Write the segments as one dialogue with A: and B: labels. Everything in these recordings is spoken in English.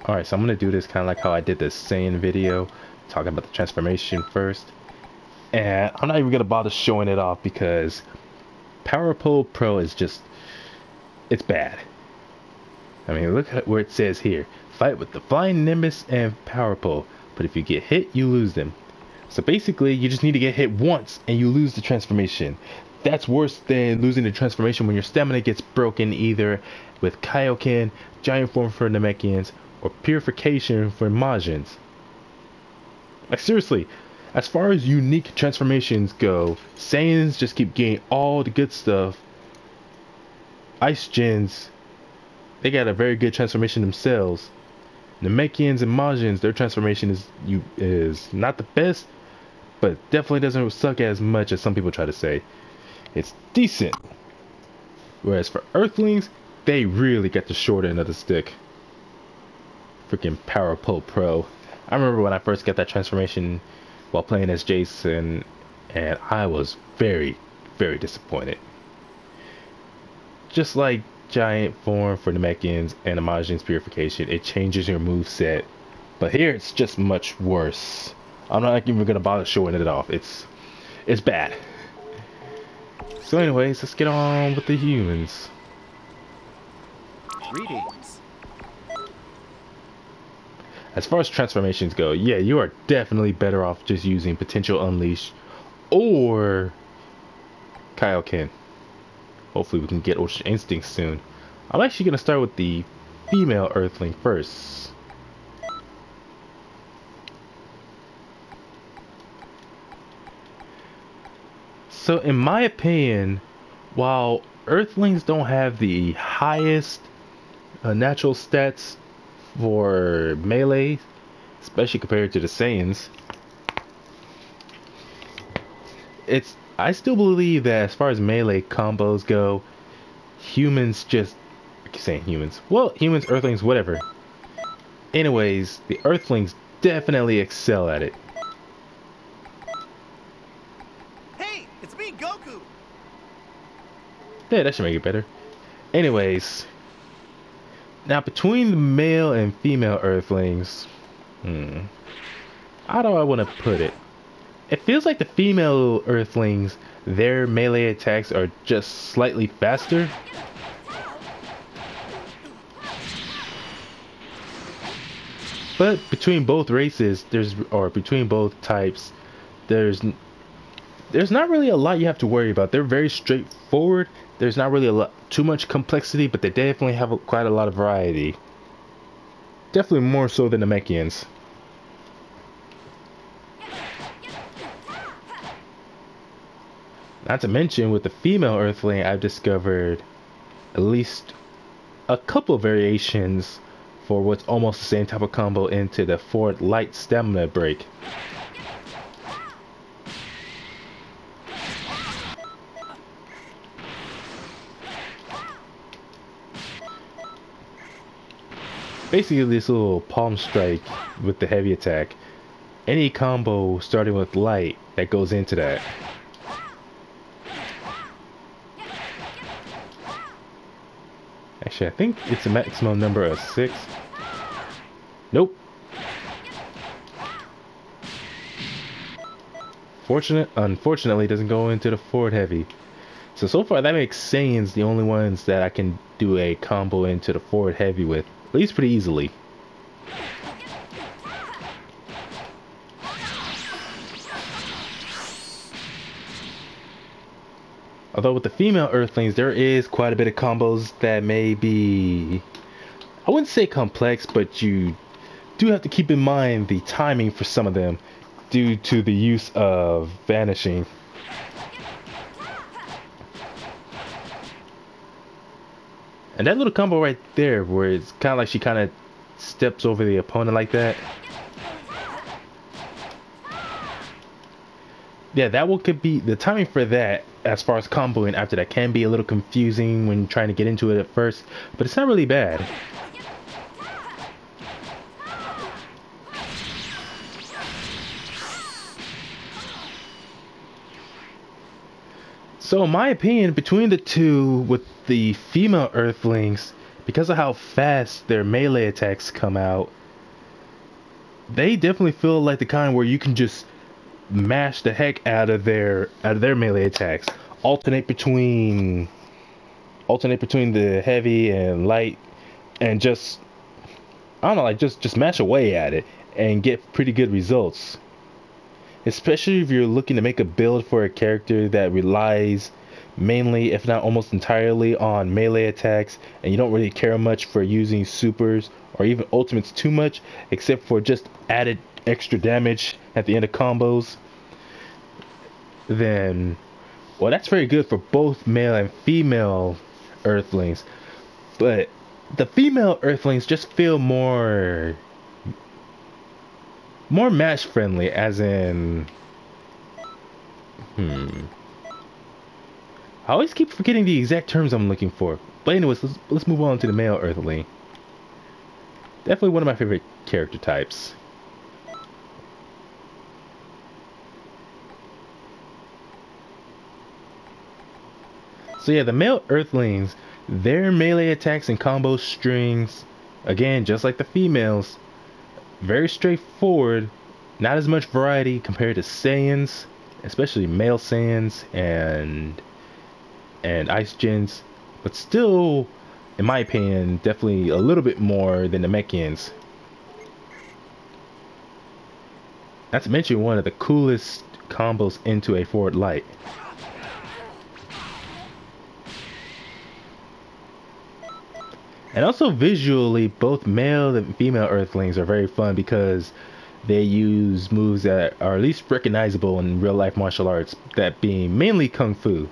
A: Alright, so I'm gonna do this kind of like how I did the Saiyan video, talking about the transformation first. And I'm not even gonna bother showing it off because Power Pole Pro is just, it's bad. I mean, look at where it says here. Fight with the Flying Nimbus and Power Pole, but if you get hit, you lose them. So basically, you just need to get hit once and you lose the transformation. That's worse than losing the transformation when your stamina gets broken either with Kaioken, Giant Form for Namekians, or Purification for Majins. Like seriously, as far as unique transformations go, Saiyans just keep getting all the good stuff. Ice Gens, they got a very good transformation themselves. Namekians and Majins, their transformation is not the best, but definitely doesn't suck as much as some people try to say. It's decent. Whereas for Earthlings, they really got the short end of the stick. Freaking Power Pole Pro. I remember when I first got that transformation while playing as Jason, and I was very, very disappointed. Just like Giant Form for Namekians and Imagines Purification, it changes your move set. But here it's just much worse. I'm not even gonna bother showing it off. It's bad. So anyways, let's get on with the humans.
B: Greetings.
A: As far as transformations go, yeah, you are definitely better off just using Potential Unleash or Kaioken. Hopefully we can get Ultra Instinct soon. I'm actually going to start with the female Earthling first. So in my opinion, while Earthlings don't have the highest natural stats for melee, especially compared to the Saiyans, I still believe that as far as melee combos go, humans just, I keep saying humans, well, humans, Earthlings, whatever. Anyways, the Earthlings definitely excel at it.
B: Hey, it's me, Goku.
A: Yeah, that should make it better. Anyways, now between the male and female Earthlings, how do I want to put it? It feels like the female Earthlings, their melee attacks are just slightly faster. But between both races, between both types, there's not really a lot you have to worry about. They're very straightforward. There's not really too much complexity, but they definitely have quite a lot of variety. Definitely more so than the Namekians. Not to mention, with the female Earthling, I've discovered at least a couple variations for what's almost the same type of combo into the forward light stamina break. Basically, this little palm strike with the heavy attack. Any combo starting with light that goes into that. Actually, I think it's a maximum number of 6. Nope. Unfortunately, it doesn't go into the forward heavy. So far that makes Saiyans the only ones that I can do a combo into the forward heavy with, at least pretty easily. Although with the female Earthlings, there is quite a bit of combos that may be, I wouldn't say complex, but you do have to keep in mind the timing for some of them due to the use of vanishing. And that little combo right there, where it's kind of like she kind of steps over the opponent like that. Yeah, that one could be, the timing for that, as far as comboing after that, can be a little confusing when trying to get into it at first, but it's not really bad. So in my opinion, between the two, with the female Earthlings because of how fast their melee attacks come out, they definitely feel like the kind where you can just mash the heck out of their melee attacks. Alternate between the heavy and light, and just, I don't know, like just mash away at it and get pretty good results. Especially if you're looking to make a build for a character that relies mainly, if not almost entirely, on melee attacks, and you don't really care much for using supers or even ultimates too much, except for just added extra damage at the end of combos, then, well, that's very good for both male and female Earthlings. But the female Earthlings just feel more match friendly, as in, I always keep forgetting the exact terms I'm looking for. But anyways, let's move on to the male Earthling. Definitely one of my favorite character types. So yeah, the male Earthlings, their melee attacks and combo strings, again, just like the females, very straightforward. Not as much variety compared to Saiyans, especially male Saiyans and Ice Gens, but still, in my opinion, definitely a little bit more than the Mechians. Not to mention one of the coolest combos into a forward light. And also visually, both male and female Earthlings are very fun because they use moves that are at least recognizable in real life martial arts, that being mainly Kung Fu.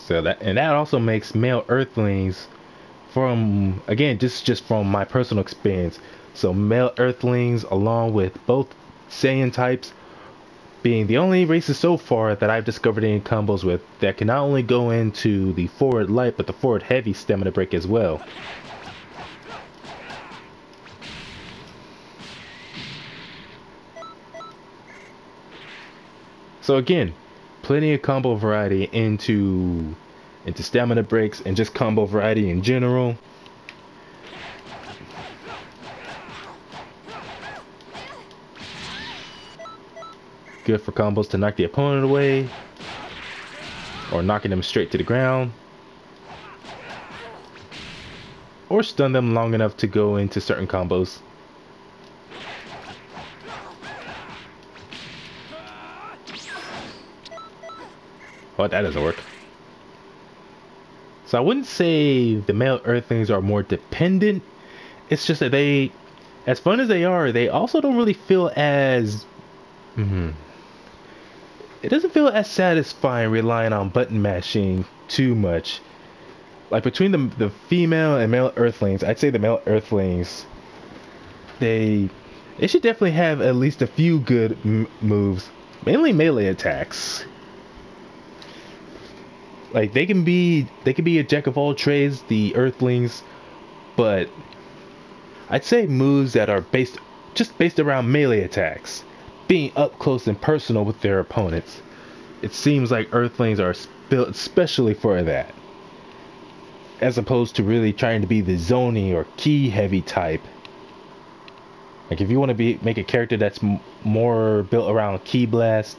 A: So that also makes male Earthlings, from, again, just from my personal experience, so male Earthlings along with both Saiyan types being the only races so far that I've discovered any combos with that can not only go into the forward light but the forward heavy stamina break as well. So again, plenty of combo variety into stamina breaks and just combo variety in general. Good for combos to knock the opponent away or knocking them straight to the ground, or stun them long enough to go into certain combos. Oh, that doesn't work. So I wouldn't say the male Earthlings are more dependent. It's just that they, as fun as they are, they also don't really feel as... It doesn't feel as satisfying relying on button mashing too much. Like between the female and male Earthlings, I'd say the male Earthlings, they should definitely have at least a few good moves, mainly melee attacks. Like they can be a jack of all trades, the Earthlings, but I'd say moves that are based around melee attacks, being up close and personal with their opponents. It seems like Earthlings are built especially for that, as opposed to really trying to be the zoning or key heavy type. Like if you want to make a character that's more built around ki blast,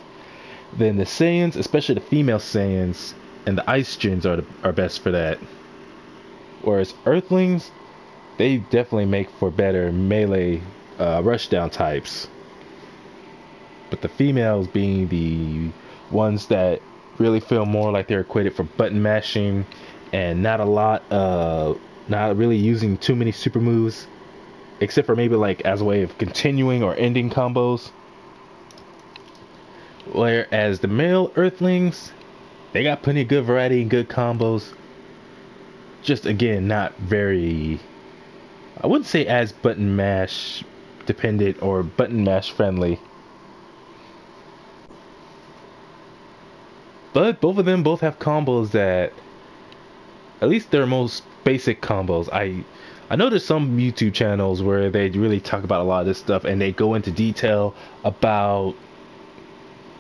A: then the Saiyans, especially the female Saiyans and the Ice Gens, are best for that. Whereas Earthlings, they definitely make for better melee rushdown types. But the females being the ones that really feel more like they're equated for button mashing and not really using too many super moves, except for maybe like as a way of continuing or ending combos. Whereas the male Earthlings, they got plenty of good variety and good combos. Just again, not very, I wouldn't say as button mash dependent or button mash friendly. But both of them have combos that, at least their most basic combos. I know there's some YouTube channels where they really talk about a lot of this stuff and they go into detail about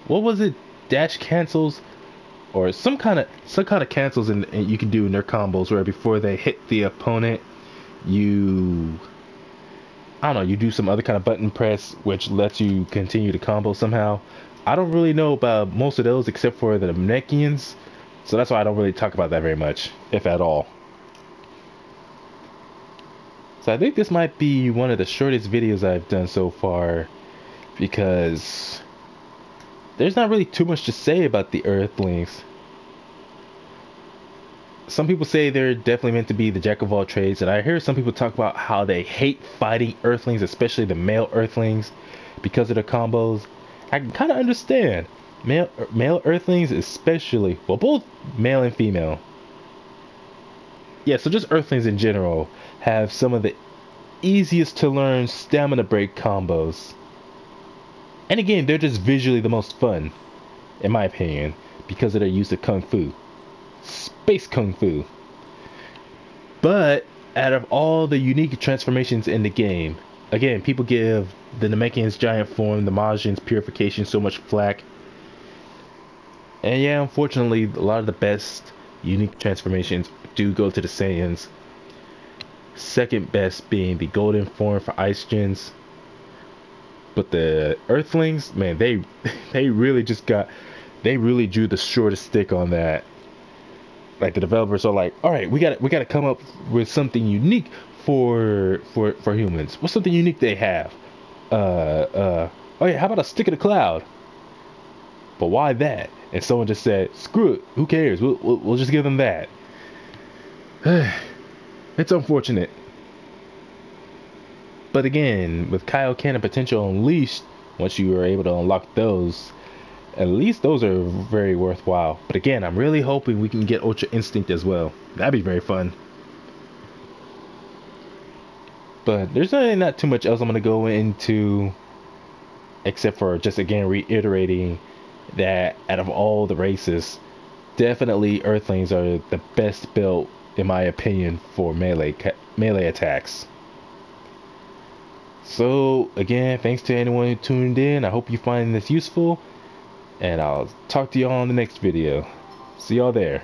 A: what was it? Dash cancels or some kind of cancels and you can do in their combos where before they hit the opponent, you I don't know, you do some other kind of button press which lets you continue to combo somehow. I don't really know about most of those except for the Namekians, so that's why I don't really talk about that very much, if at all. So I think this might be one of the shortest videos I've done so far because there's not really too much to say about the Earthlings. Some people say they're definitely meant to be the jack of all trades, and I hear some people talk about how they hate fighting Earthlings, especially the male Earthlings, because of their combos. I can kind of understand. Male Earthlings especially, well, both male and female. Yeah, so just Earthlings in general have some of the easiest to learn stamina break combos. And again, they're just visually the most fun, in my opinion, because of their use of Kung Fu. Space Kung Fu. But out of all the unique transformations in the game, again, people give the Namekian's giant form, the Majin's purification so much flack. And yeah, unfortunately, a lot of the best unique transformations do go to the Saiyans. Second best being the golden form for Ice Gens. But the Earthlings, man, they really drew the shortest stick on that. Like the developers are like, all right, we got to come up with something unique for humans. What's something unique they have? Oh yeah, how about a stick of the cloud? But why that? And someone just said, screw it, who cares? We'll just give them that. It's unfortunate. But again, with Kaioken and Potential Unleashed, once you are able to unlock those, at least those are very worthwhile. But again, I'm really hoping we can get Ultra Instinct as well. That'd be very fun. But there's really not too much else I'm going to go into, except for just again reiterating that out of all the races, definitely Earthlings are the best built, in my opinion, for melee attacks. So again, thanks to anyone who tuned in. I hope you find this useful, and I'll talk to y'all on the next video. See y'all there.